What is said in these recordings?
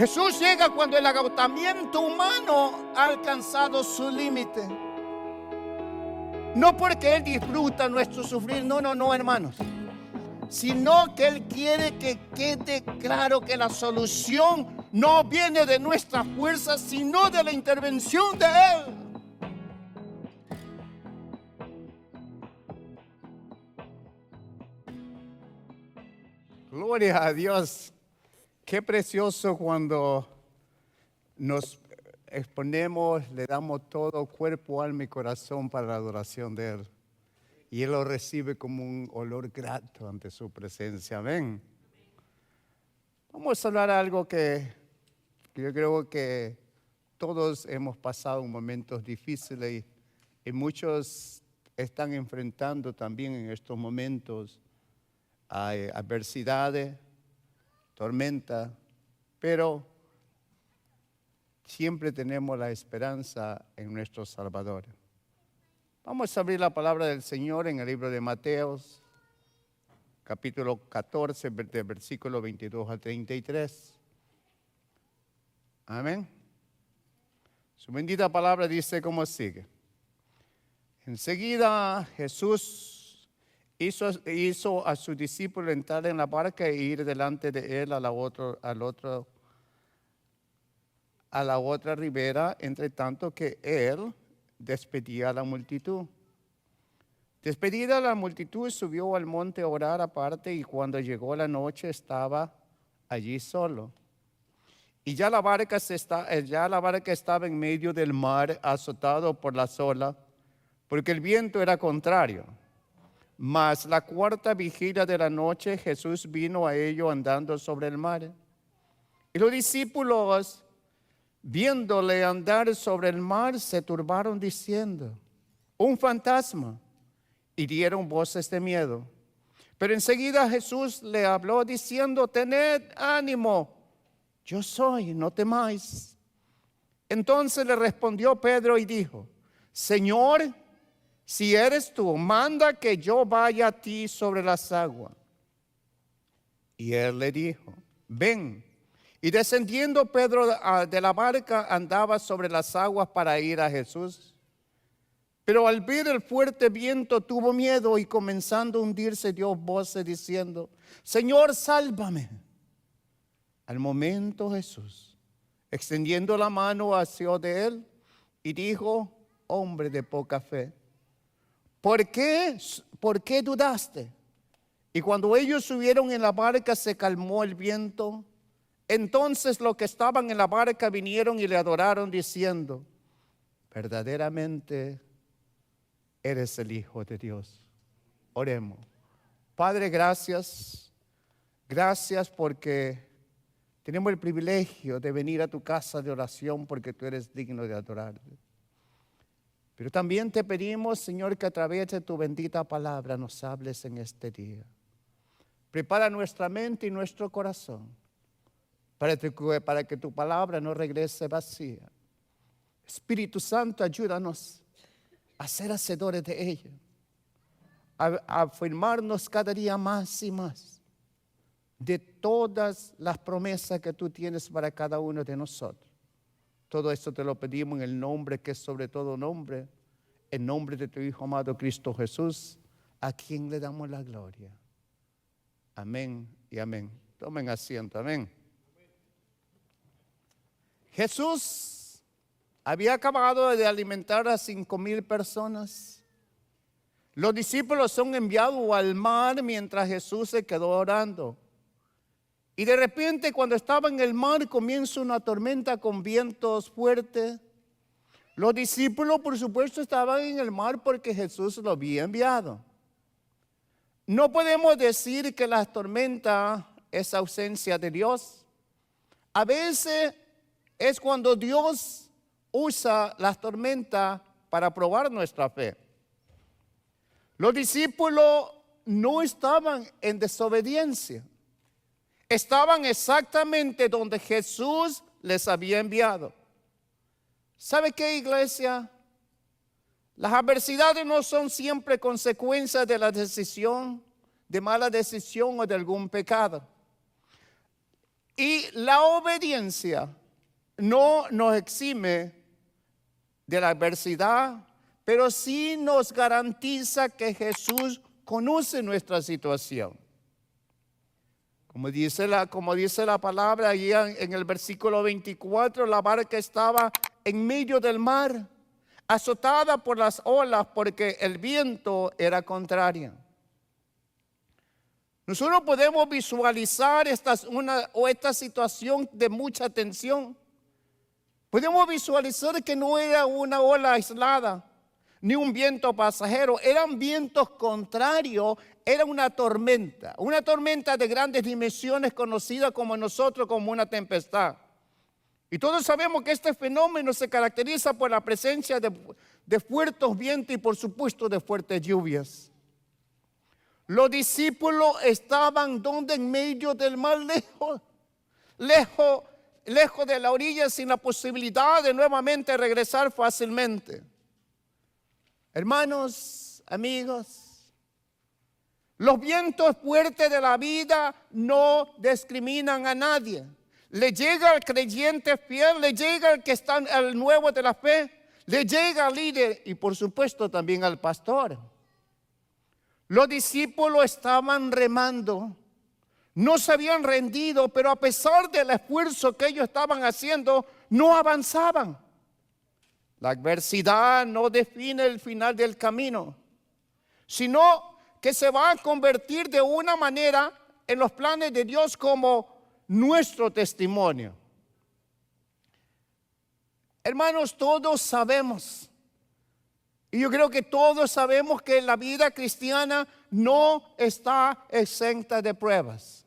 Jesús llega cuando el agotamiento humano ha alcanzado su límite. No porque Él disfruta nuestro sufrir, no, hermanos. Sino que Él quiere que quede claro que la solución no viene de nuestra fuerza, sino de la intervención de Él. Gloria a Dios. Qué precioso cuando nos exponemos, le damos todo cuerpo, alma y corazón para la adoración de Él. Y Él lo recibe como un olor grato ante su presencia. Amén. Vamos a hablar algo que yo creo que todos hemos pasado momentos difíciles y muchos están enfrentando también en estos momentos adversidades, tormentas, pero siempre tenemos la esperanza en nuestro Salvador. Vamos a abrir la palabra del Señor en el libro de Mateo, capítulo 14, de versículo 22 al 33. Amén. Su bendita palabra dice como sigue. Enseguida Jesús hizo a su discípulo entrar en la barca e ir delante de él a la otra ribera, entre tanto que él despedía a la multitud. Despedida la multitud, subió al monte a orar aparte, y cuando llegó la noche estaba allí solo. Y ya la barca estaba en medio del mar, azotado por las olas, porque el viento era contrario. Mas la cuarta vigilia de la noche, Jesús vino a ellos andando sobre el mar. Y los discípulos, viéndole andar sobre el mar, se turbaron diciendo: un fantasma, y dieron voces de miedo. Pero enseguida Jesús le habló diciendo: tened ánimo, yo soy, no temáis. Entonces le respondió Pedro y dijo: Señor, si eres tú, manda que yo vaya a ti sobre las aguas. Y él le dijo: ven. Y descendiendo Pedro de la barca, andaba sobre las aguas para ir a Jesús. Pero al ver el fuerte viento tuvo miedo, y comenzando a hundirse dio voces diciendo: Señor, sálvame. Al momento Jesús, extendiendo la mano, asió de él y dijo: hombre de poca fe, ¿por qué dudaste? Y cuando ellos subieron en la barca, se calmó el viento. Entonces los que estaban en la barca vinieron y le adoraron diciendo: verdaderamente eres el Hijo de Dios. Oremos. Padre, gracias porque tenemos el privilegio de venir a tu casa de oración, porque tú eres digno de adorarte. Pero también te pedimos, Señor, que a través de tu bendita palabra nos hables en este día. Prepara nuestra mente y nuestro corazón para que tu palabra no regrese vacía. Espíritu Santo, ayúdanos a ser hacedores de ella, a afirmarnos cada día más y más de todas las promesas que tú tienes para cada uno de nosotros. Todo esto te lo pedimos en el nombre que es sobre todo nombre, en nombre de tu Hijo amado Cristo Jesús, a quien le damos la gloria. Amén y amén. Tomen asiento, amén. Jesús había acabado de alimentar a 5,000 personas. Los discípulos son enviados al mar mientras Jesús se quedó orando. Y de repente, cuando estaba en el mar, comienza una tormenta con vientos fuertes. Los discípulos, por supuesto, estaban en el mar porque Jesús los había enviado. No podemos decir que la tormenta es ausencia de Dios. A veces es cuando Dios usa las tormentas para probar nuestra fe. Los discípulos no estaban en desobediencia. Estaban exactamente donde Jesús les había enviado. ¿Sabe qué, iglesia? Las adversidades no son siempre consecuencias de la decisión, de mala decisión o de algún pecado. Y la obediencia no nos exime de la adversidad, pero sí nos garantiza que Jesús conoce nuestra situación. Como dice la palabra allí en el versículo 24, la barca estaba en medio del mar, azotada por las olas porque el viento era contrario. Nosotros podemos visualizar esta situación de mucha tensión. Podemos visualizar que no era una ola aislada, ni un viento pasajero, eran vientos contrarios, era una tormenta de grandes dimensiones conocida como nosotros como una tempestad. Y todos sabemos que este fenómeno se caracteriza por la presencia de fuertes vientos y por supuesto de fuertes lluvias. Los discípulos estaban donde en medio del mar, lejos de la orilla, sin la posibilidad de nuevamente regresar fácilmente. Hermanos, amigos, los vientos fuertes de la vida no discriminan a nadie. Le llega al creyente fiel, le llega al que está al nuevo de la fe, le llega al líder y por supuesto también al pastor. Los discípulos estaban remando, no se habían rendido, pero a pesar del esfuerzo que ellos estaban haciendo, no avanzaban. La adversidad no define el final del camino, sino que se va a convertir de una manera en los planes de Dios como nuestro testimonio. Hermanos, todos sabemos, y yo creo que todos sabemos que la vida cristiana no está exenta de pruebas,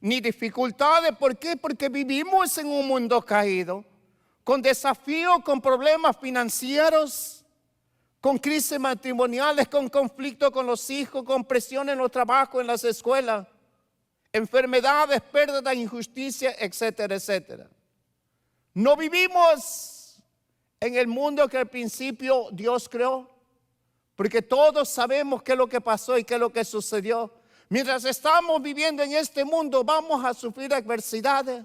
ni dificultades. ¿Por qué? Porque vivimos en un mundo caído, con desafíos, con problemas financieros, con crisis matrimoniales, con conflictos con los hijos, con presión en los trabajos, en las escuelas, enfermedades, pérdidas, injusticia, etcétera, etcétera. No vivimos en el mundo que al principio Dios creó, porque todos sabemos qué es lo que pasó y qué es lo que sucedió. Mientras estamos viviendo en este mundo, vamos a sufrir adversidades,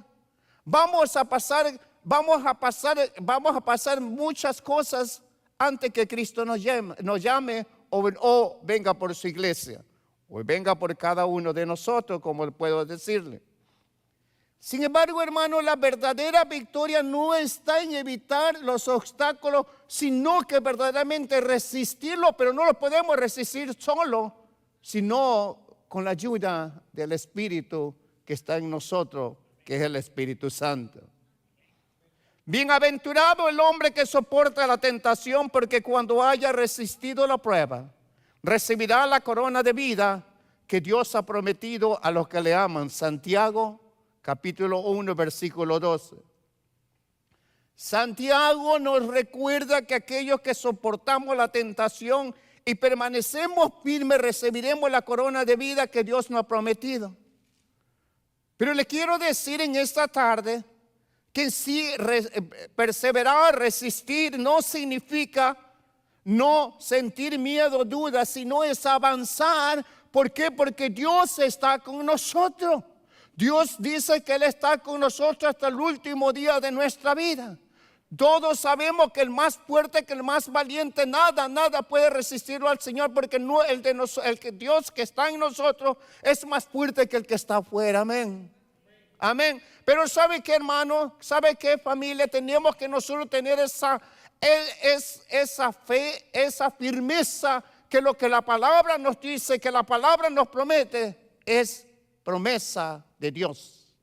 vamos a pasar muchas cosas antes que Cristo nos llame o venga por su iglesia, o venga por cada uno de nosotros, como puedo decirle. Sin embargo, hermano, la verdadera victoria no está en evitar los obstáculos, sino que verdaderamente resistirlos, pero no lo podemos resistir solo, sino con la ayuda del Espíritu que está en nosotros, que es el Espíritu Santo. Bienaventurado el hombre que soporta la tentación, porque cuando haya resistido la prueba, recibirá la corona de vida que Dios ha prometido a los que le aman. Santiago capítulo 1, versículo 12. Santiago nos recuerda que aquellos que soportamos la tentación y permanecemos firmes recibiremos la corona de vida que Dios nos ha prometido. Pero le quiero decir en esta tarde que sí, perseverar, resistir no significa no sentir miedo, duda, sino es avanzar. ¿Por qué? Porque Dios está con nosotros. Dios dice que Él está con nosotros hasta el último día de nuestra vida. Todos sabemos que el más fuerte, que el más valiente, nada puede resistirlo al Señor, porque no, Dios que está en nosotros es más fuerte que el que está afuera. Amén. Amén. Pero ¿sabe qué, hermano? ¿Sabe qué, familia? Tenemos que nosotros tener esa fe, esa firmeza, que lo que la palabra nos dice, que la palabra nos promete, es promesa de Dios.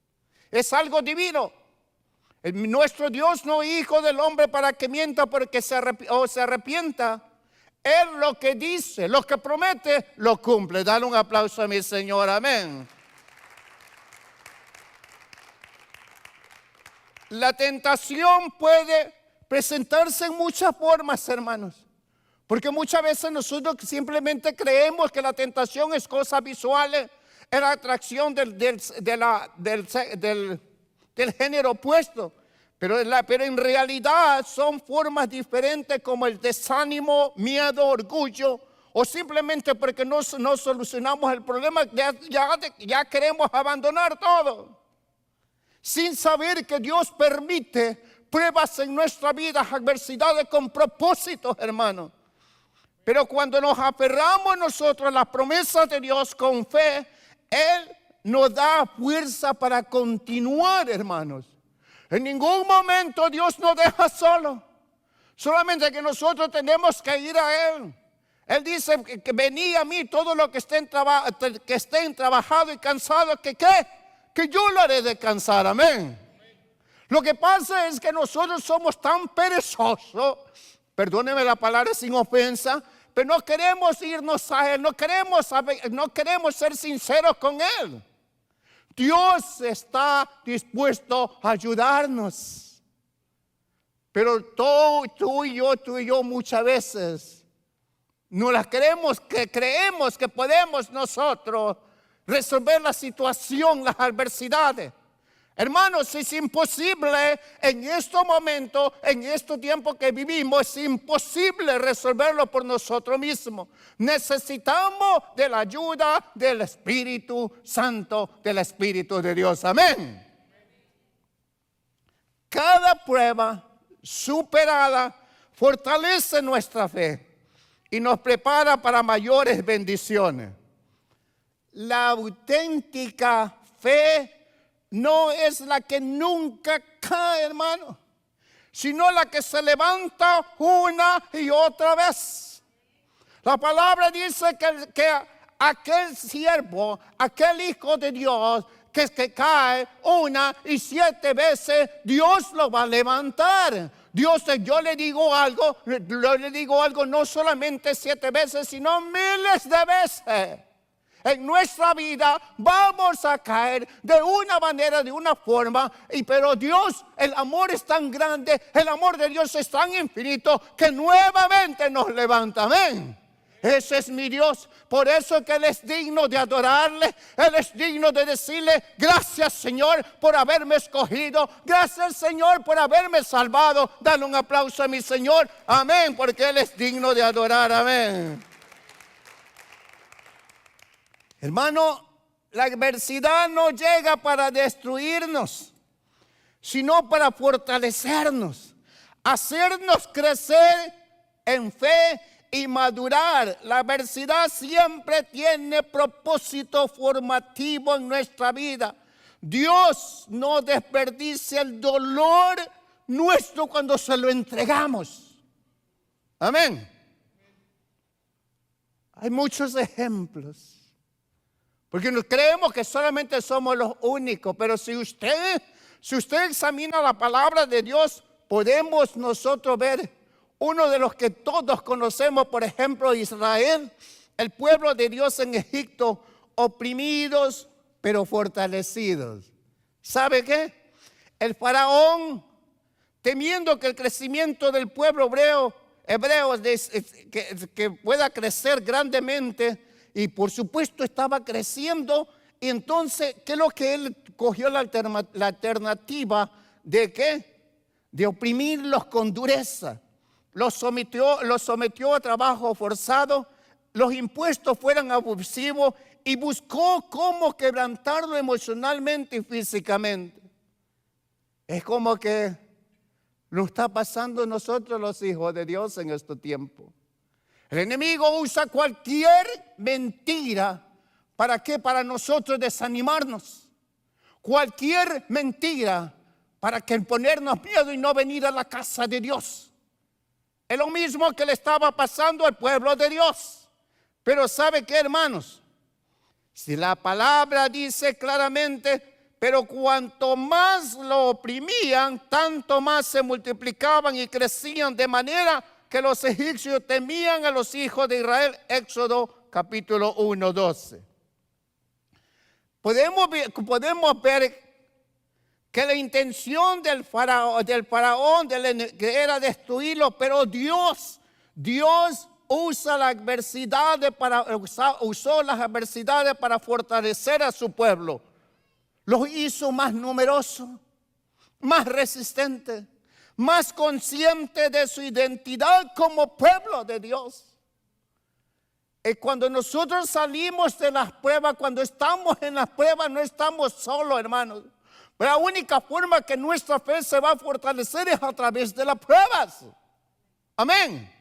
Es algo divino. Nuestro Dios no es hijo del hombre para que mienta, porque se arrepienta. Él lo que dice, lo que promete, lo cumple. Dale un aplauso a mi Señor. Amén. La tentación puede presentarse en muchas formas, hermanos. Porque muchas veces nosotros simplemente creemos que la tentación es cosas visuales, es la atracción del género opuesto. Pero en realidad son formas diferentes, como el desánimo, miedo, orgullo, o simplemente porque no solucionamos el problema, ya queremos abandonar todo. sin saber que Dios permite pruebas en nuestra vida, adversidades con propósitos, hermano. Pero cuando nos aferramos nosotros a las promesas de Dios con fe, Él nos da fuerza para continuar, hermanos. En ningún momento Dios nos deja solo. Solamente que nosotros tenemos que ir a Él. Él dice que venid a mí todos los que estén trabajados y cansados, que yo lo haré descansar. Amén. Lo que pasa es que nosotros somos tan perezosos, perdóneme la palabra sin ofensa, pero no queremos irnos a Él, no queremos ser sinceros con Él. Dios está dispuesto a ayudarnos. Pero tú y yo muchas veces no las creemos que podemos nosotros resolver la situación, las adversidades. Hermanos, es imposible en estos momentos, en este tiempo que vivimos, es imposible resolverlo por nosotros mismos. Necesitamos de la ayuda del Espíritu Santo, del Espíritu de Dios. Amén. Cada prueba superada fortalece nuestra fe y nos prepara para mayores bendiciones. La auténtica fe no es la que nunca cae, hermano, sino la que se levanta una y otra vez. La palabra dice que aquel siervo, aquel hijo de Dios, que cae 1 y 7 veces, Dios lo va a levantar. Yo le digo algo, no solamente 7 veces, sino miles de veces. En nuestra vida vamos a caer de una manera, de una forma, pero Dios, el amor es tan grande, el amor de Dios es tan infinito que nuevamente nos levanta. Amén. Ese es mi Dios. Por eso es que Él es digno de adorarle. Él es digno de decirle: gracias, Señor, por haberme escogido. Gracias, Señor, por haberme salvado. Dale un aplauso a mi Señor. Amén, porque Él es digno de adorar. Amén. Hermano, la adversidad no llega para destruirnos, sino para fortalecernos, hacernos crecer en fe y madurar. La adversidad siempre tiene propósito formativo en nuestra vida. Dios no desperdicia el dolor nuestro cuando se lo entregamos. Amén. Hay muchos ejemplos. Porque nos creemos que solamente somos los únicos, pero si usted examina la palabra de Dios, podemos nosotros ver uno de los que todos conocemos, por ejemplo, Israel, el pueblo de Dios en Egipto, oprimidos pero fortalecidos. ¿Sabe qué? El faraón, temiendo que el crecimiento del pueblo hebreo que pueda crecer grandemente, y por supuesto estaba creciendo, y entonces, ¿qué es lo que él cogió la alternativa de qué? De oprimirlos con dureza. Los sometió a trabajo forzado, los impuestos fueran abusivos y buscó cómo quebrantarlo emocionalmente y físicamente. Es como que lo está pasando nosotros los hijos de Dios en este tiempo. El enemigo usa cualquier mentira. ¿Para qué? Para nosotros desanimarnos. Cualquier mentira para que ponernos miedo y no venir a la casa de Dios. Es lo mismo que le estaba pasando al pueblo de Dios. Pero ¿sabe qué, hermanos? Si la palabra dice claramente: pero cuanto más lo oprimían, tanto más se multiplicaban y crecían, de manera que los egipcios temían a los hijos de Israel. Éxodo capítulo 1, 12. Podemos ver que la intención del faraón era destruirlo, pero Dios usó las adversidades para fortalecer a su pueblo. Los hizo más numerosos, más resistentes, más consciente de su identidad como pueblo de Dios. Y cuando nosotros salimos de las pruebas, cuando estamos en las pruebas, no estamos solos, hermanos. Pero la única forma que nuestra fe se va a fortalecer es a través de las pruebas. Amén.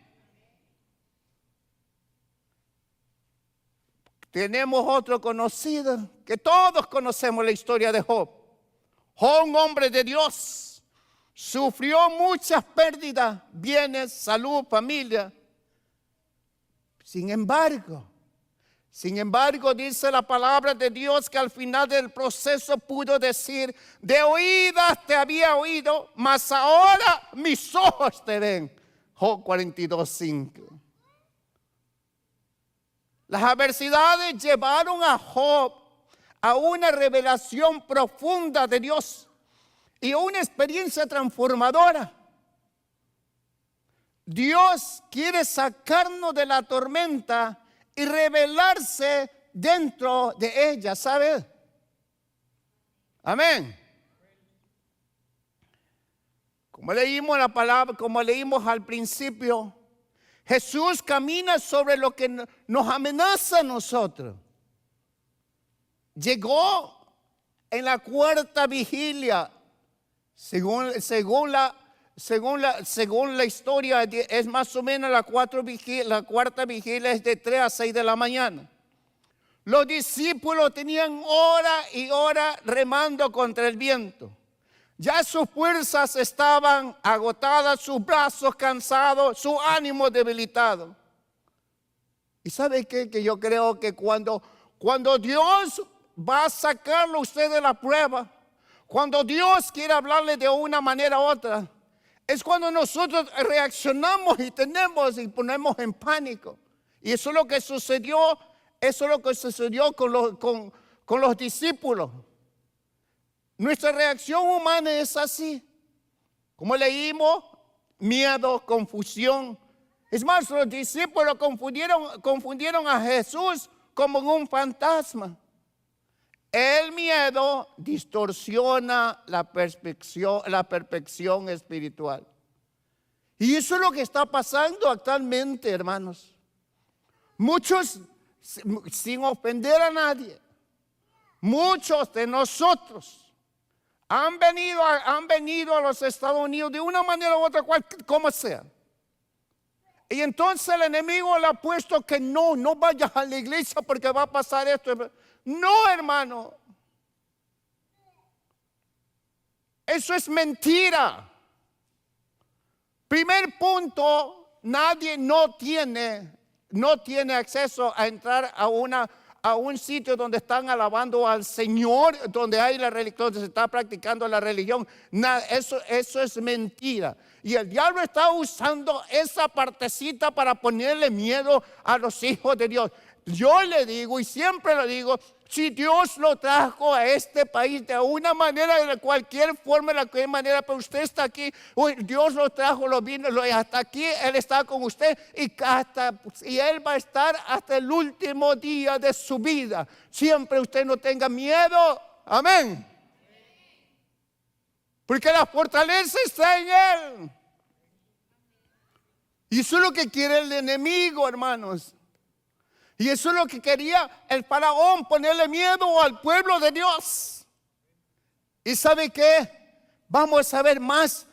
Tenemos otro conocido, que todos conocemos la historia de Job. Job, un hombre de Dios, sufrió muchas pérdidas, bienes, salud, familia. Sin embargo, dice la palabra de Dios que al final del proceso pudo decir: de oídas te había oído, mas ahora mis ojos te ven. Job 42:5. Las adversidades llevaron a Job a una revelación profunda de Dios y una experiencia transformadora. Dios quiere sacarnos de la tormenta y revelarse dentro de ella, ¿sabes? Amén. Como leímos la palabra, como leímos al principio, Jesús camina sobre lo que nos amenaza a nosotros. Llegó en la cuarta vigilia, según la historia, es más o menos la cuarta vigilia es de 3 a 6 de la mañana. Los discípulos tenían hora y hora remando contra el viento. Ya sus fuerzas estaban agotadas, sus brazos cansados, su ánimo debilitado. ¿Y sabe qué? Que yo creo que cuando Dios va a sacarlo a usted de la prueba, cuando Dios quiere hablarle de una manera u otra, es cuando nosotros reaccionamos y ponemos en pánico. Y eso es lo que sucedió, con los discípulos. Nuestra reacción humana es así. Como leímos, miedo, confusión. Es más, los discípulos confundieron a Jesús como un fantasma. El miedo distorsiona la perfección espiritual. Y eso es lo que está pasando actualmente, hermanos. Muchos, sin ofender a nadie, muchos de nosotros han venido a los Estados Unidos de una manera u otra, como sea. Y entonces el enemigo le ha puesto que no vayas a la iglesia porque va a pasar esto. No, hermano. Eso es mentira. Primer punto, nadie no tiene acceso a entrar a un sitio donde están alabando al Señor, donde se está practicando la religión. Eso es mentira. Y el diablo está usando esa partecita para ponerle miedo a los hijos de Dios. Yo le digo y siempre lo digo, si Dios lo trajo a este país de una manera, de cualquier forma, de cualquier manera, pero usted está aquí, Dios lo trajo, lo vino, hasta aquí, Él está con usted y Él va a estar hasta el último día de su vida. Siempre usted no tenga miedo, amén. Porque la fortaleza está en Él. Y eso es lo que quiere el enemigo, hermanos. Y eso es lo que quería el faraón, ponerle miedo al pueblo de Dios. ¿Y sabe qué? Vamos a ver más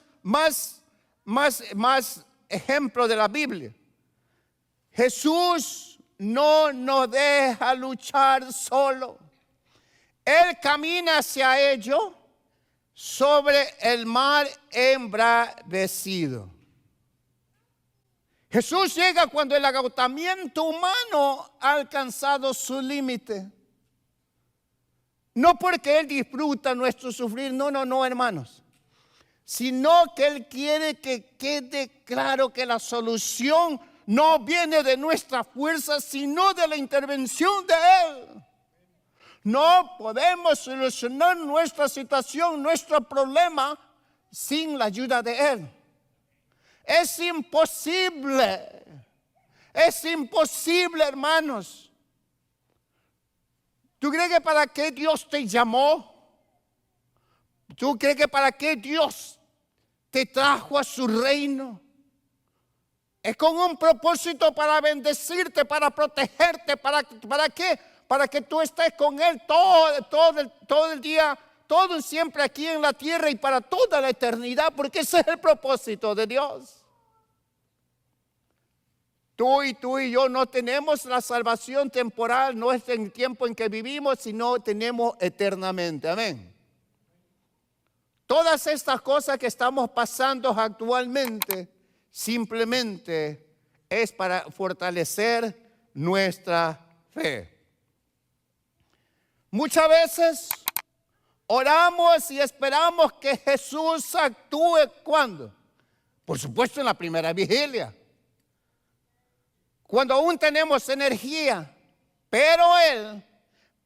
ejemplos de la Biblia. Jesús no nos deja luchar solo. Él camina hacia ello sobre el mar embravecido. Jesús llega cuando el agotamiento humano ha alcanzado su límite. No porque Él disfruta nuestro sufrir, no, hermanos. Sino que Él quiere que quede claro que la solución no viene de nuestra fuerza, sino de la intervención de Él. No podemos solucionar nuestra situación, nuestro problema, sin la ayuda de Él. Es imposible, hermanos. ¿Tú crees que para qué Dios te llamó? ¿Tú crees que para qué Dios te trajo a su reino? Es con un propósito para bendecirte, para protegerte. ¿Para qué? Para que tú estés con Él todo el día todo siempre aquí en la tierra y para toda la eternidad, porque ese es el propósito de Dios. Tú y yo no tenemos la salvación temporal, no es en el tiempo en que vivimos, sino tenemos eternamente. Amén. Todas estas cosas que estamos pasando actualmente simplemente es para fortalecer nuestra fe. Muchas veces oramos y esperamos que Jesús actúe. ¿Cuándo? Por supuesto en la primera vigilia, cuando aún tenemos energía, pero Él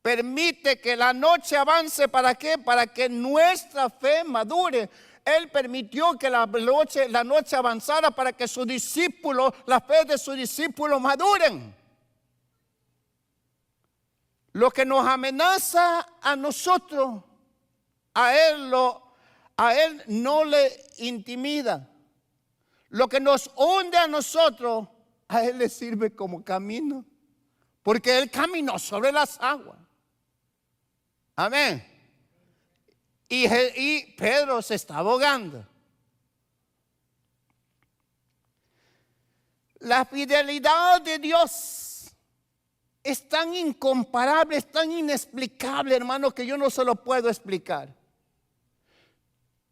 permite que la noche avance. ¿Para qué? Para que nuestra fe madure. Él permitió que la noche avanzara para que sus discípulos, la fe de sus discípulos maduren. Lo que nos amenaza a nosotros, a Él no le intimida. Lo que nos hunde a nosotros, a Él le sirve como camino, porque Él caminó sobre las aguas. Amén. Y Pedro se está ahogando. La fidelidad de Dios es tan incomparable, es tan inexplicable, hermano, que yo no se lo puedo explicar.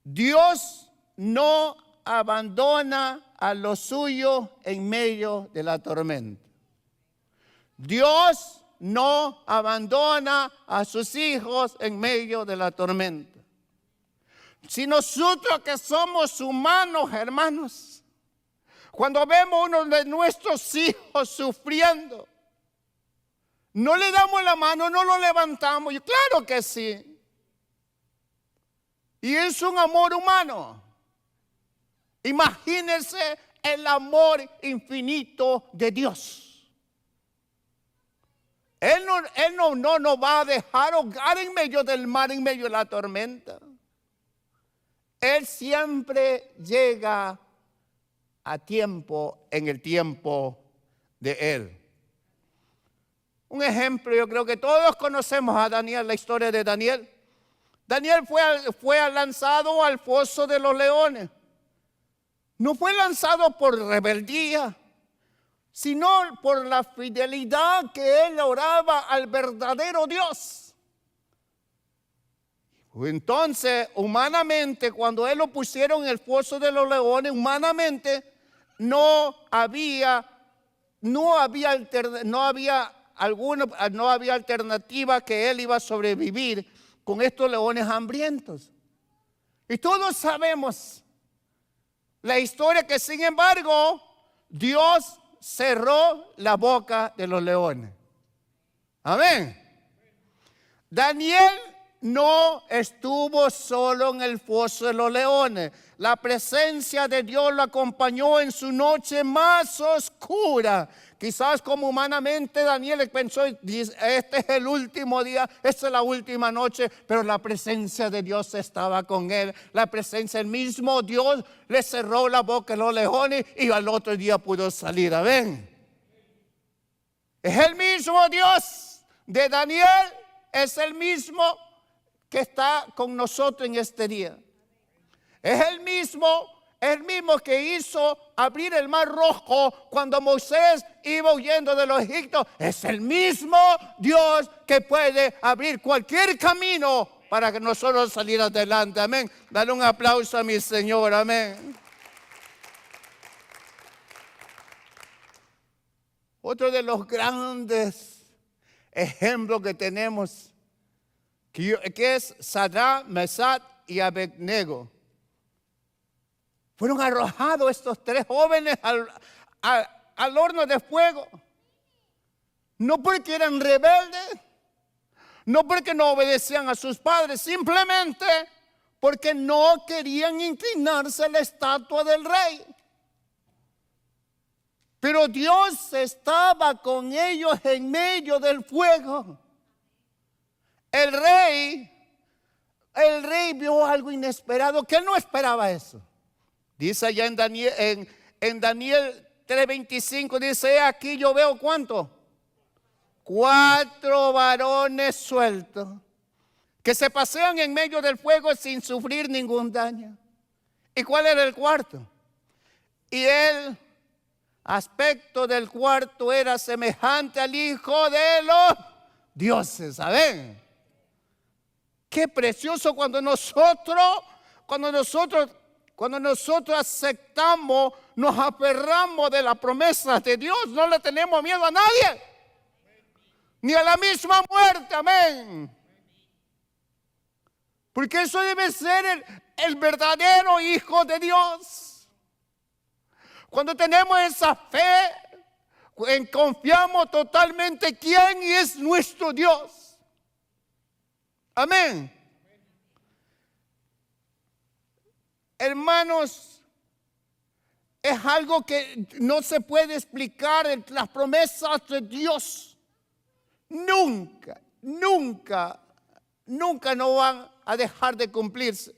Dios no abandona a los suyos en medio de la tormenta. Dios no abandona a sus hijos en medio de la tormenta. Si nosotros que somos humanos, hermanos, cuando vemos uno de nuestros hijos sufriendo, no le damos la mano, no lo levantamos. Y claro que sí. Y es un amor humano. Imagínense el amor infinito de Dios. Él no nos va a dejar ahogar en medio del mar, en medio de la tormenta. Él siempre llega a tiempo, en el tiempo de Él. Un ejemplo, yo creo que todos conocemos a Daniel, la historia de Daniel. Daniel fue lanzado al foso de los leones. No fue lanzado por rebeldía, sino por la fidelidad que él oraba al verdadero Dios. Entonces, humanamente, cuando él lo pusieron en el foso de los leones, humanamente no había alternativa que él iba a sobrevivir con estos leones hambrientos. Y todos sabemos la historia, que sin embargo Dios cerró la boca de los leones. Amén. Daniel no estuvo solo en el foso de los leones. La presencia de Dios lo acompañó en su noche más oscura. Quizás como humanamente Daniel pensó, este es el último día, esta es la última noche, pero la presencia de Dios estaba con él. La presencia del mismo Dios le cerró la boca a los leones y al otro día pudo salir. Amén. Es el mismo Dios de Daniel, es el mismo que está con nosotros en este día. Es el mismo que hizo abrir el mar rojo cuando Moisés iba huyendo de los egipcios. Es el mismo Dios que puede abrir cualquier camino para que nosotros salir adelante. Amén. Dale un aplauso a mi Señor. Amén. Otro de los grandes ejemplos que tenemos, que es Sadrach, Mesach y Abednego. Fueron arrojados estos tres jóvenes al horno de fuego. No porque eran rebeldes, no porque no obedecían a sus padres, simplemente porque no querían inclinarse a la estatua del rey. Pero Dios estaba con ellos en medio del fuego. El rey vio algo inesperado, que él no esperaba eso. Dice allá en Daniel 3:25, dice, aquí yo veo ¿cuánto? 4 varones sueltos que se pasean en medio del fuego sin sufrir ningún daño. ¿Y cuál era el cuarto? Y el aspecto del cuarto era semejante al Hijo de los dioses. ¿Saben? Qué precioso cuando nosotros aceptamos, nos aferramos de las promesas de Dios. No le tenemos miedo a nadie, ni a la misma muerte. Amén. Porque eso debe ser el verdadero Hijo de Dios. Cuando tenemos esa fe, confiamos totalmente quién es nuestro Dios. Amén. Hermanos, es algo que no se puede explicar. Las promesas de Dios nunca no van a dejar de cumplirse.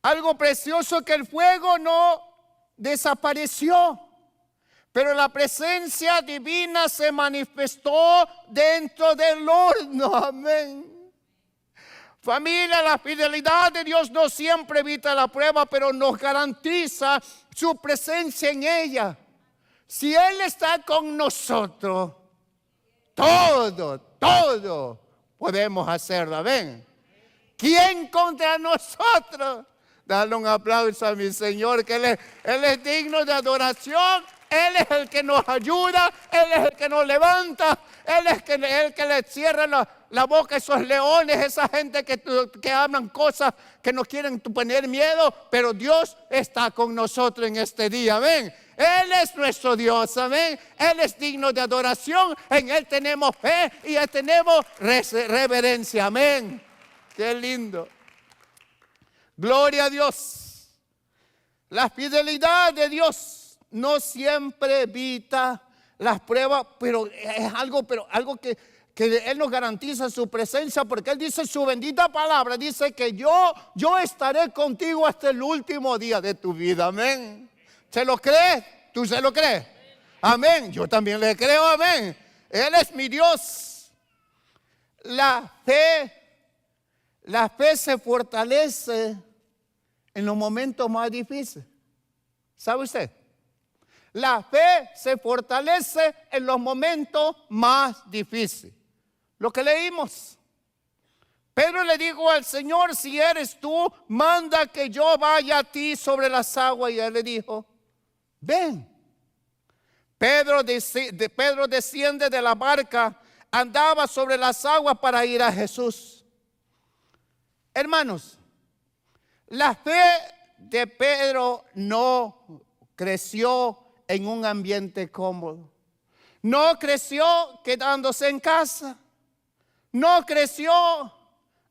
Algo precioso, que el fuego no desapareció, pero la presencia divina se manifestó dentro del horno. Amén. Familia, la fidelidad de Dios no siempre evita la prueba, pero nos garantiza su presencia en ella. Si Él está con nosotros, todo podemos hacerlo. Amén. ¿Quién contra nosotros? Dale un aplauso a mi Señor, que Él es digno de adoración. Él es el que nos ayuda, Él es el que nos levanta, Él es el que le cierra la boca a esos leones, esa gente que hablan cosas que nos quieren poner miedo, pero Dios está con nosotros en este día. Amén. Él es nuestro Dios. Amén. Él es digno de adoración, en Él tenemos fe y Él tenemos reverencia. Amén. Qué lindo. Gloria a Dios. La fidelidad de Dios no siempre evita las pruebas, pero es algo que Él nos garantiza su presencia, porque Él dice su bendita palabra, dice que yo estaré contigo hasta el último día de tu vida. Amén. ¿Se lo crees? ¿Tú se lo crees? Amén. Yo también le creo. Amén. Él es mi Dios. La fe se fortalece en los momentos más difíciles. ¿Sabe usted? La fe se fortalece en los momentos más difíciles. Lo que leímos. Pedro le dijo al Señor: si eres tú, manda que yo vaya a ti sobre las aguas. Y Él le dijo: ven. Pedro desciende de la barca, andaba sobre las aguas para ir a Jesús. Hermanos, la fe de Pedro no creció en un ambiente cómodo. No creció quedándose en casa. No creció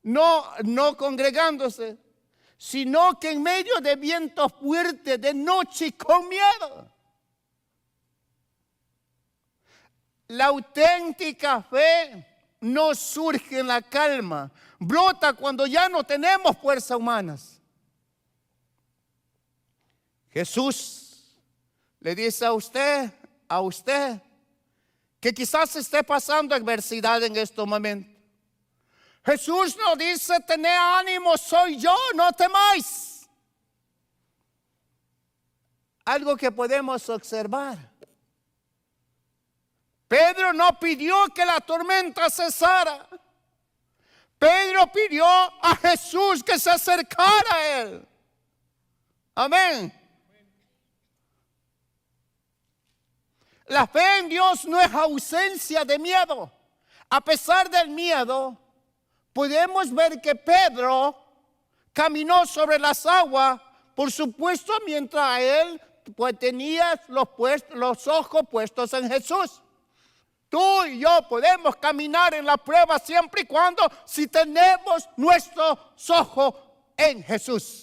no congregándose, sino que en medio de vientos fuertes, de noche y con miedo. La auténtica fe no surge en la calma, brota cuando ya no tenemos fuerzas humanas. Jesús le dice a usted, que quizás esté pasando adversidad en estos momentos. Jesús nos dice: tened ánimo, soy yo, no temáis. Algo que podemos observar. Pedro no pidió que la tormenta cesara. Pedro pidió a Jesús que se acercara a él. Amén. La fe en Dios no es ausencia de miedo. A pesar del miedo, podemos ver que Pedro caminó sobre las aguas, por supuesto, mientras él tenía los ojos puestos en Jesús. Tú y yo podemos caminar en la prueba siempre y cuando si tenemos nuestros ojos en Jesús.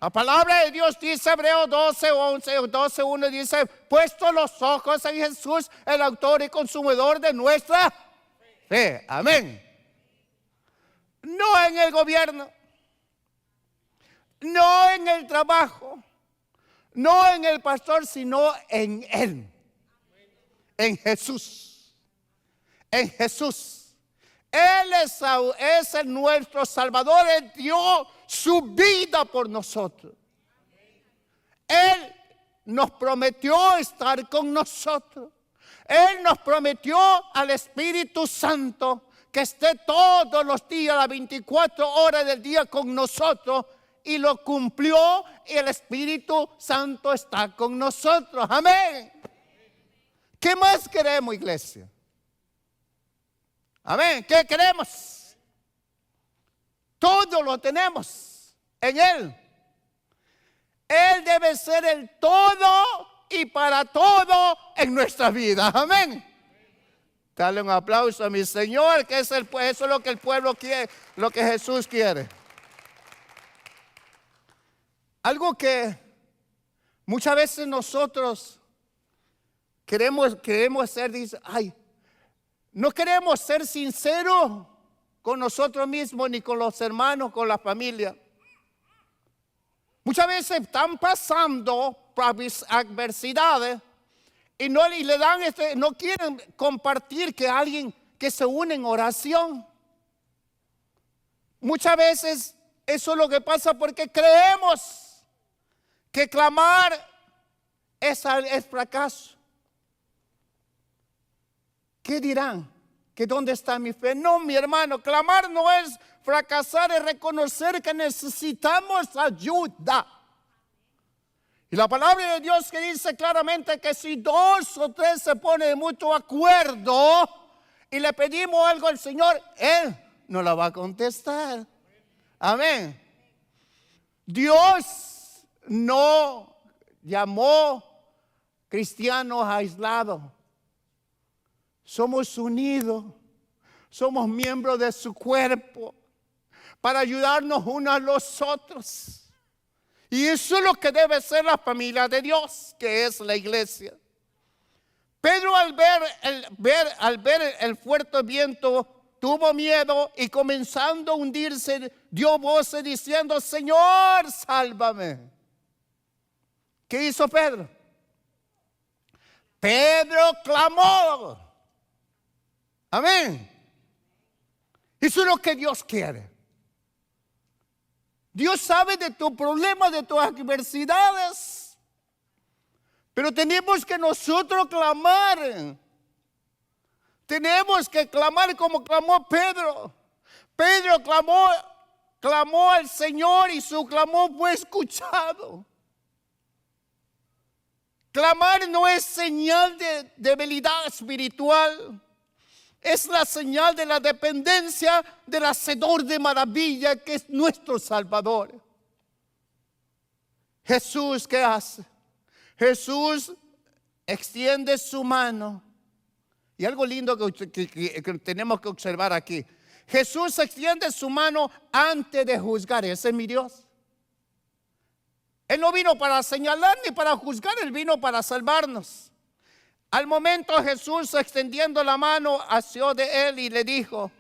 La palabra de Dios dice, Hebreos 12:1 dice: puesto los ojos en Jesús, el autor y consumador de nuestra fe. Amén. No en el gobierno, no en el trabajo, no en el pastor, sino en Él. En Jesús. En Jesús. Él es nuestro Salvador. Él dio su vida por nosotros. Él nos prometió estar con nosotros. Él nos prometió al Espíritu Santo que esté todos los días, las 24 horas del día con nosotros. Y lo cumplió, y el Espíritu Santo está con nosotros. Amén. ¿Qué más queremos, iglesia? Amén. ¿Qué queremos? Todo lo tenemos en Él. Él debe ser el todo y para todo en nuestra vida. Amén. Dale un aplauso a mi Señor, que eso es lo que el pueblo quiere, lo que Jesús quiere. Algo que muchas veces nosotros queremos ser, dice, no queremos ser sinceros con nosotros mismos, ni con los hermanos, con la familia. Muchas veces están pasando adversidades y no quieren compartir que alguien que se une en oración. Muchas veces eso es lo que pasa porque creemos que clamar es fracaso. ¿Qué dirán? ¿Que dónde está mi fe? No, mi hermano, clamar no es fracasar, es reconocer que necesitamos ayuda. Y la palabra de Dios que dice claramente que si 2 o 3 se ponen de mutuo acuerdo y le pedimos algo al Señor, Él nos la va a contestar. Amén. Dios no llamó cristianos aislados. Somos unidos, somos miembros de su cuerpo para ayudarnos unos a los otros. Y eso es lo que debe ser la familia de Dios, que es la iglesia. Pedro al ver el fuerte viento tuvo miedo y comenzando a hundirse dio voces diciendo: Señor, sálvame. ¿Qué hizo Pedro? Pedro clamó. Amén. Eso es lo que Dios quiere. Dios sabe de tu problema, de tus adversidades. Pero tenemos que nosotros clamar. Tenemos que clamar como clamó Pedro. Pedro clamó al Señor y su clamor fue escuchado. Clamar no es señal de debilidad espiritual. Es la señal de la dependencia del Hacedor de maravilla, que es nuestro Salvador. Jesús, ¿qué hace? Jesús extiende su mano. Y algo lindo que tenemos que observar aquí. Jesús extiende su mano antes de juzgar. Ese es mi Dios. Él no vino para señalar ni para juzgar, Él vino para salvarnos. Al momento Jesús, extendiendo la mano, asió de él y le dijo: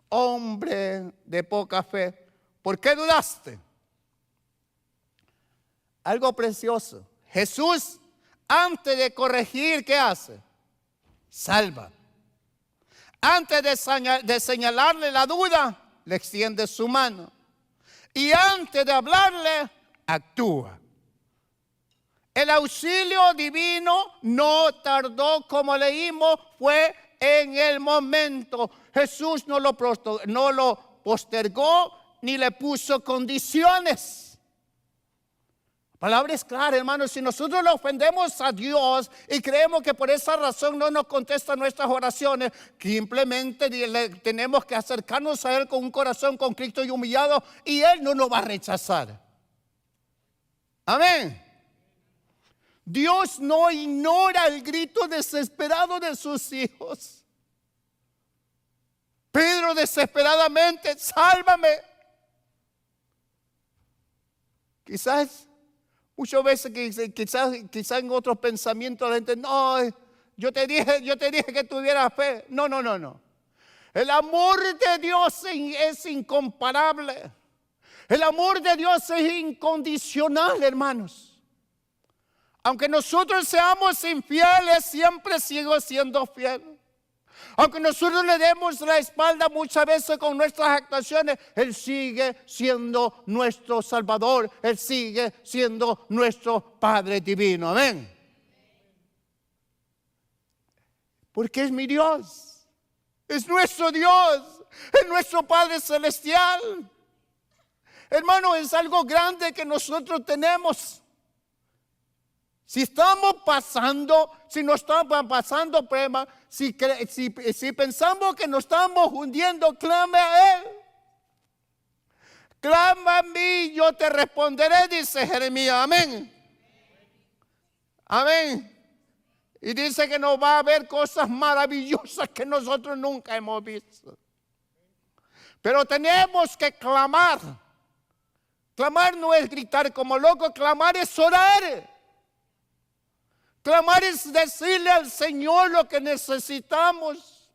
hombre de poca fe, ¿por qué dudaste? Algo precioso. Jesús, antes de corregir, ¿qué hace? Salva. Antes de señalarle la duda, le extiende su mano. Y antes de hablarle, actúa. El auxilio divino no tardó, como leímos, fue en el momento. Jesús no lo postergó ni le puso condiciones. La palabra es clara, hermanos. Si nosotros le ofendemos a Dios y creemos que por esa razón no nos contesta nuestras oraciones, simplemente tenemos que acercarnos a Él con un corazón contrito y humillado, y Él no nos va a rechazar. Amén. Dios no ignora el grito desesperado de sus hijos. Pedro desesperadamente: sálvame. Quizás, muchas veces, quizás en otros pensamientos la gente: no, yo te dije que tuvieras fe. No. El amor de Dios es incomparable. El amor de Dios es incondicional, hermanos. Aunque nosotros seamos infieles, siempre sigo siendo fiel. Aunque nosotros le demos la espalda muchas veces con nuestras actuaciones, Él sigue siendo nuestro Salvador. Él sigue siendo nuestro Padre divino. Amén. Porque es mi Dios. Es nuestro Dios. Es nuestro Padre celestial. Hermano, es algo grande que nosotros tenemos. Si estamos pasando, si no estamos pasando prueba, si pensamos que nos estamos hundiendo, clame a Él. Clama a mí, yo te responderé, dice Jeremías. Amén. Amén. Y dice que nos va a haber cosas maravillosas que nosotros nunca hemos visto. Pero tenemos que clamar. Clamar no es gritar como loco, clamar es orar. Clamar es decirle al Señor lo que necesitamos.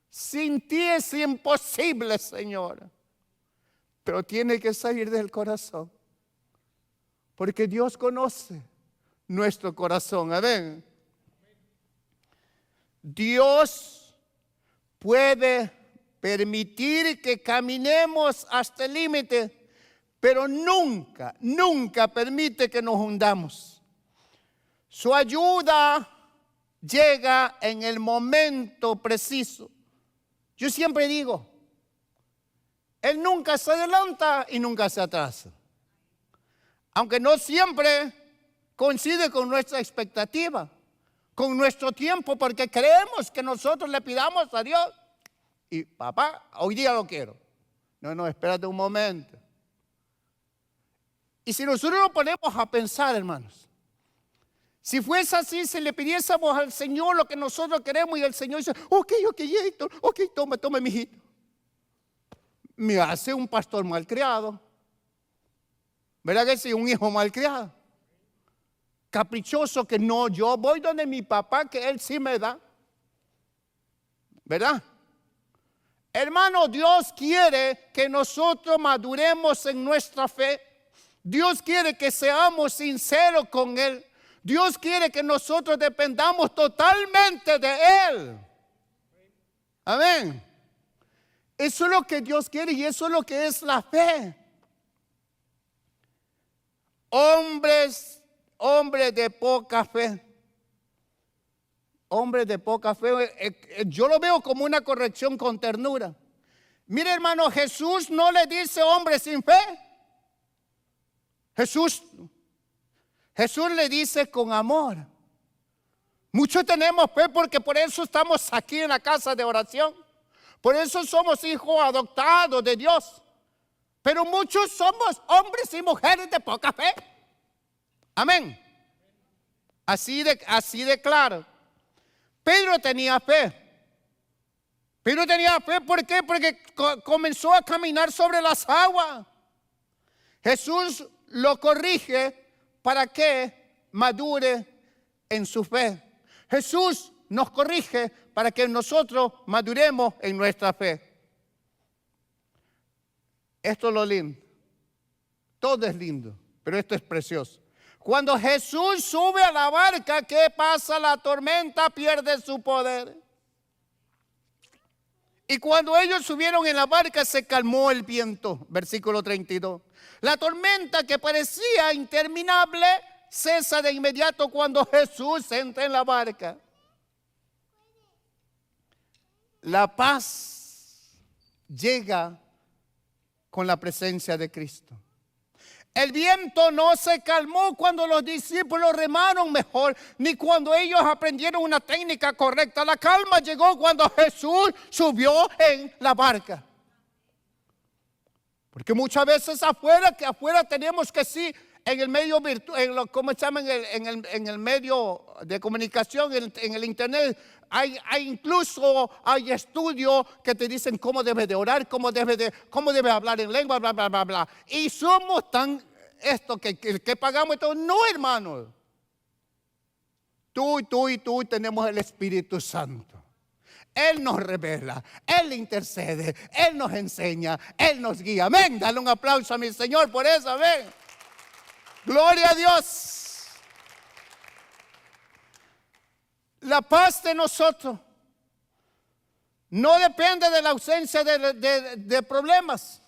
Sin ti es imposible, Señor. Pero tiene que salir del corazón. Porque Dios conoce nuestro corazón. Amén. Dios puede permitir que caminemos hasta el límite, pero nunca, nunca permite que nos hundamos. Su ayuda llega en el momento preciso. Yo siempre digo, Él nunca se adelanta y nunca se atrasa. Aunque no siempre coincide con nuestra expectativa, con nuestro tiempo, porque creemos que nosotros le pidamos a Dios. Y papá, hoy día lo quiero. No, espérate un momento. Y si nosotros nos ponemos a pensar, hermanos, si fuese así, si le pidiésemos al Señor lo que nosotros queremos y el Señor dice, ok, Héctor, ok, toma, mijito. Me hace un pastor malcriado. ¿Verdad que sí? Un hijo malcriado. Caprichoso que no, yo voy donde mi papá que Él sí me da. ¿Verdad? Hermano, Dios quiere que nosotros maduremos en nuestra fe. Dios quiere que seamos sinceros con Él. Dios quiere que nosotros dependamos totalmente de Él. Amén. Eso es lo que Dios quiere y eso es lo que es la fe. Hombres de poca fe. Hombres de poca fe. Yo lo veo como una corrección con ternura. Mire, hermano, Jesús no le dice hombre sin fe. Jesús le dice con amor. Muchos tenemos fe porque por eso estamos aquí en la casa de oración. Por eso somos hijos adoptados de Dios. Pero muchos somos hombres y mujeres de poca fe. Amén. Así de claro. Pedro tenía fe. ¿Por qué? Porque comenzó a caminar sobre las aguas. Jesús lo corrige para que madure en su fe. Jesús nos corrige para que nosotros maduremos en nuestra fe. Esto es lo lindo. Todo es lindo, pero esto es precioso. Cuando Jesús sube a la barca, ¿qué pasa? La tormenta pierde su poder. Y cuando ellos subieron en la barca, se calmó el viento. Versículo 32. La tormenta que parecía interminable cesa de inmediato cuando Jesús entra en la barca. La paz llega con la presencia de Cristo. El viento no se calmó cuando los discípulos remaron mejor, ni cuando ellos aprendieron una técnica correcta. La calma llegó cuando Jesús subió en la barca. Porque muchas veces afuera tenemos que sí, en el medio virtual, ¿cómo se llama? En el medio de comunicación, en el internet, hay estudios que te dicen cómo debes de orar, cómo debes hablar en lengua, bla, bla, bla, bla. Y somos tan que pagamos esto. No, hermano. Tú y tú tenemos el Espíritu Santo. Él nos revela, Él intercede, Él nos enseña, Él nos guía. Amén. Dale un aplauso a mi Señor por eso. Amén. Gloria a Dios. La paz de nosotros no depende de la ausencia de problemas.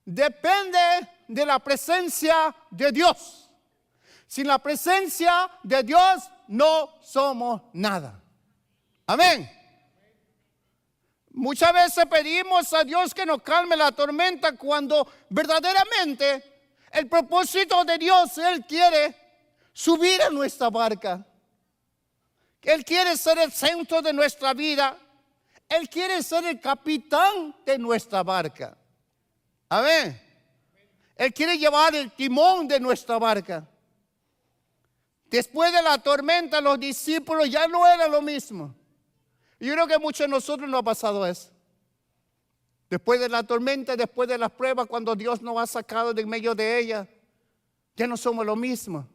Depende de la presencia de Dios. Sin la presencia de Dios no somos nada. Amén. Muchas veces pedimos a Dios que nos calme la tormenta cuando verdaderamente el propósito de Dios, Él quiere subir a nuestra barca. Él quiere ser el centro de nuestra vida. Él quiere ser el capitán de nuestra barca. Amén. Él quiere llevar el timón de nuestra barca. Después de la tormenta, los discípulos ya no eran lo mismo. Yo creo que muchos de nosotros nos ha pasado eso. Después de la tormenta, después de las pruebas, cuando Dios nos ha sacado de en medio de ella, ya no somos lo mismo.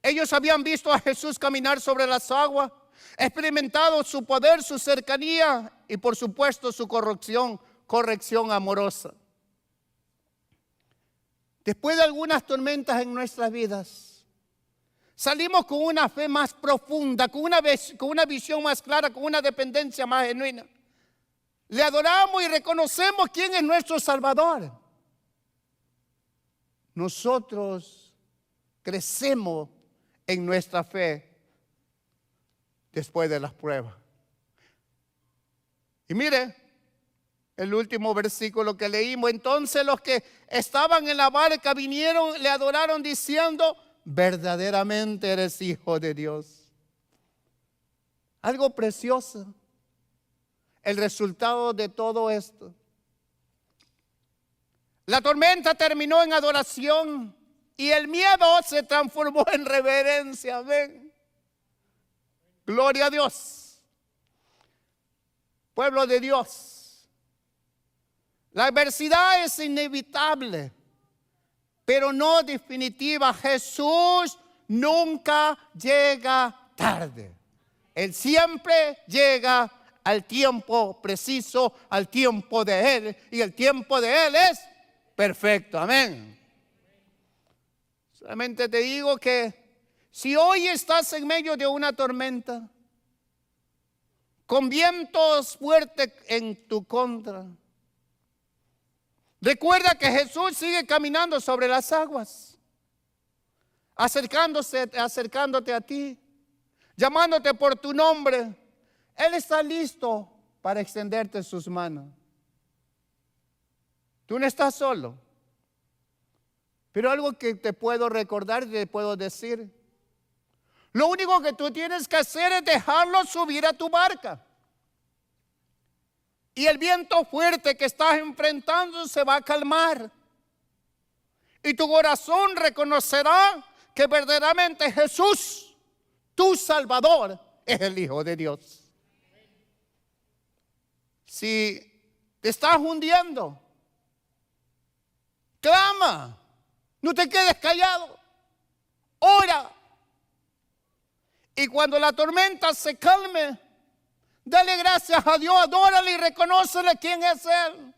Ellos habían visto a Jesús caminar sobre las aguas, experimentado su poder, su cercanía y por supuesto su corrección amorosa. Después de algunas tormentas en nuestras vidas, salimos con una fe más profunda, con una visión más clara, con una dependencia más genuina. Le adoramos y reconocemos quién es nuestro Salvador. Nosotros crecemos en nuestra fe después de las pruebas. Y mire, el último versículo que leímos. Entonces los que estaban en la barca vinieron, le adoraron diciendo: verdaderamente eres hijo de Dios. Algo precioso. El resultado de todo esto. La tormenta terminó en adoración y el miedo se transformó en reverencia. Amén. Gloria a Dios. Pueblo de Dios. La adversidad es inevitable, pero no definitiva. Jesús nunca llega tarde. Él siempre llega al tiempo preciso, al tiempo de Él. Y el tiempo de Él es perfecto. Amén. Solamente te digo que si hoy estás en medio de una tormenta, con vientos fuertes en tu contra, recuerda que Jesús sigue caminando sobre las aguas, acercándote a ti, llamándote por tu nombre. Él está listo para extenderte sus manos. Tú no estás solo. Pero algo que te puedo recordar y te puedo decir: lo único que tú tienes que hacer es dejarlo subir a tu barca. Y el viento fuerte que estás enfrentando se va a calmar. Y tu corazón reconocerá que verdaderamente Jesús, tu Salvador, es el Hijo de Dios. Si te estás hundiendo, clama. No te quedes callado. Ora. Y cuando la tormenta se calme, dale gracias a Dios, adórale y reconócele quién es Él.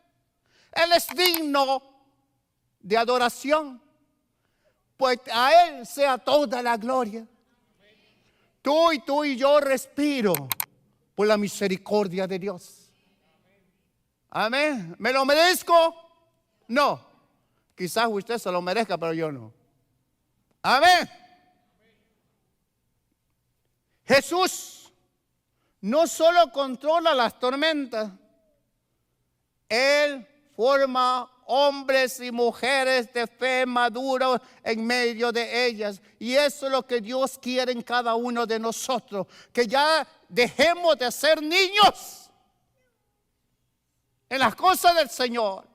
Él es digno de adoración, pues a Él sea toda la gloria. Tú y yo respiro por la misericordia de Dios. Amén. ¿Me lo merezco? No. Quizás usted se lo merezca, pero yo no. Amén. Jesús no solo controla las tormentas, Él forma hombres y mujeres de fe maduros en medio de ellas. Y eso es lo que Dios quiere en cada uno de nosotros. Que ya dejemos de ser niños en las cosas del Señor.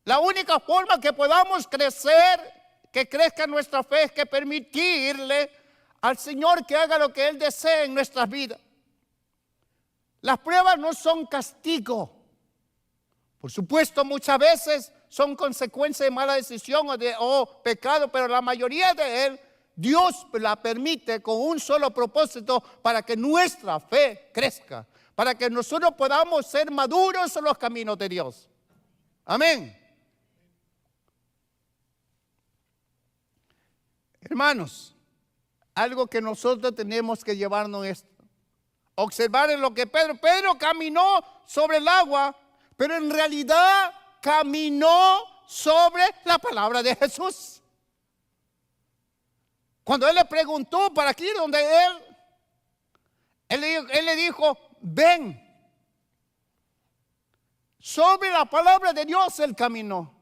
La única forma que podamos crecer, que crezca nuestra fe, es que permitirle al Señor que haga lo que Él desee en nuestras vidas. Las pruebas no son castigo. Por supuesto, muchas veces son consecuencia de mala decisión o pecado, pero la mayoría de él, Dios la permite con un solo propósito: para que nuestra fe crezca, para que nosotros podamos ser maduros en los caminos de Dios. Amén. Hermanos, algo que nosotros tenemos que llevarnos esto. Observar en lo que Pedro caminó sobre el agua, pero en realidad caminó sobre la palabra de Jesús. Cuando él le preguntó para aquí donde él le dijo, ven. Sobre la palabra de Dios él caminó.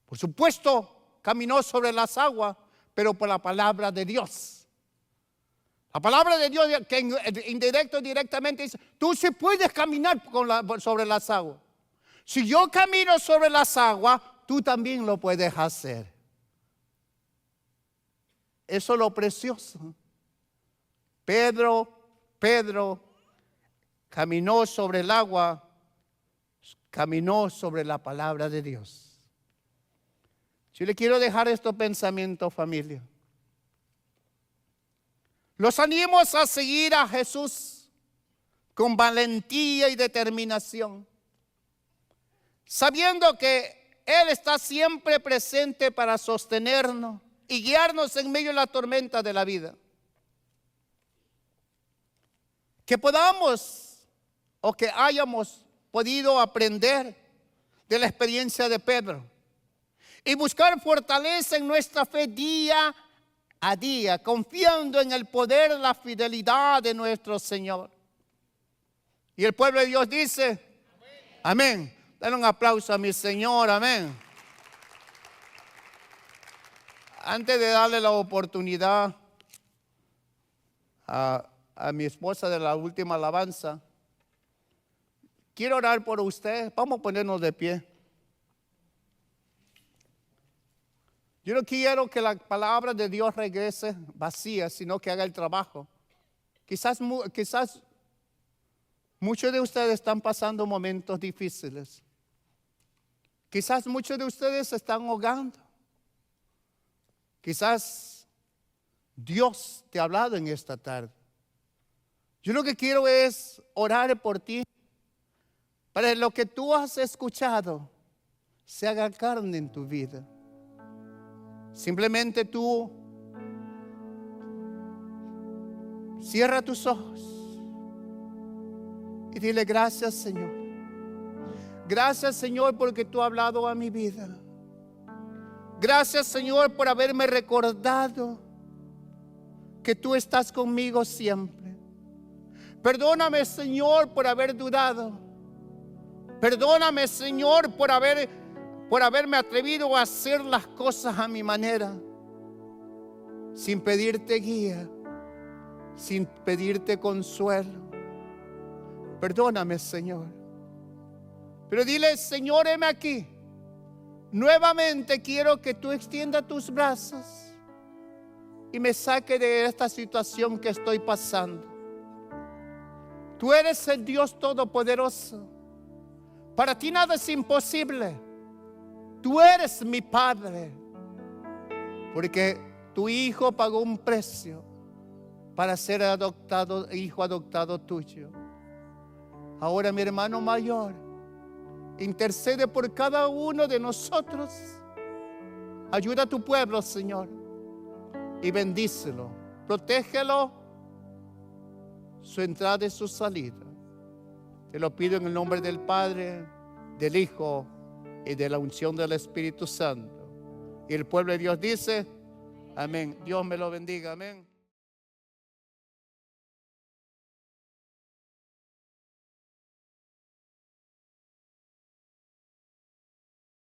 Por supuesto, caminó sobre las aguas, pero por la palabra de Dios. La palabra de Dios que indirecto directamente dice, tú sí puedes caminar sobre las aguas. Si yo camino sobre las aguas, tú también lo puedes hacer. Eso es lo precioso. Pedro caminó sobre el agua, caminó sobre la palabra de Dios. Yo le quiero dejar estos pensamientos, familia. Los animo a seguir a Jesús con valentía y determinación, sabiendo que Él está siempre presente para sostenernos y guiarnos en medio de la tormenta de la vida. Que podamos o que hayamos podido aprender de la experiencia de Pedro y buscar fortaleza en nuestra fe día a día, confiando en el poder y la fidelidad de nuestro Señor. Y el pueblo de Dios dice, amén. Dale un aplauso a mi Señor, amén. Antes de darle la oportunidad a mi esposa de la última alabanza, quiero orar por usted. Vamos a ponernos de pie. Yo no quiero que la palabra de Dios regrese vacía, sino que haga el trabajo. Quizás muchos de ustedes están pasando momentos difíciles. Quizás muchos de ustedes se están ahogando. Quizás Dios te ha hablado en esta tarde. Yo lo que quiero es orar por ti, para que lo que tú has escuchado se haga carne en tu vida. Simplemente tú cierra tus ojos y dile gracias, Señor. Gracias, Señor, porque tú has hablado a mi vida. Gracias, Señor, por haberme recordado que tú estás conmigo siempre. Perdóname, Señor, por haber dudado. Perdóname, Señor, por haberme atrevido a hacer las cosas a mi manera, sin pedirte guía, sin pedirte consuelo. Perdóname, Señor. Pero dile, Señor, heme aquí. Nuevamente quiero que tú extiendas tus brazos y me saque de esta situación que estoy pasando. Tú eres el Dios Todopoderoso. Para ti nada es imposible. Tú eres mi Padre, porque tu Hijo pagó un precio para ser adoptado, hijo adoptado tuyo. Ahora mi hermano mayor intercede por cada uno de nosotros. Ayuda a tu pueblo, Señor, y bendícelo, protégelo, su entrada y su salida. Te lo pido en el nombre del Padre, del Hijo y de la unción del Espíritu Santo. Y el pueblo de Dios dice, amén. Dios me lo bendiga, amén.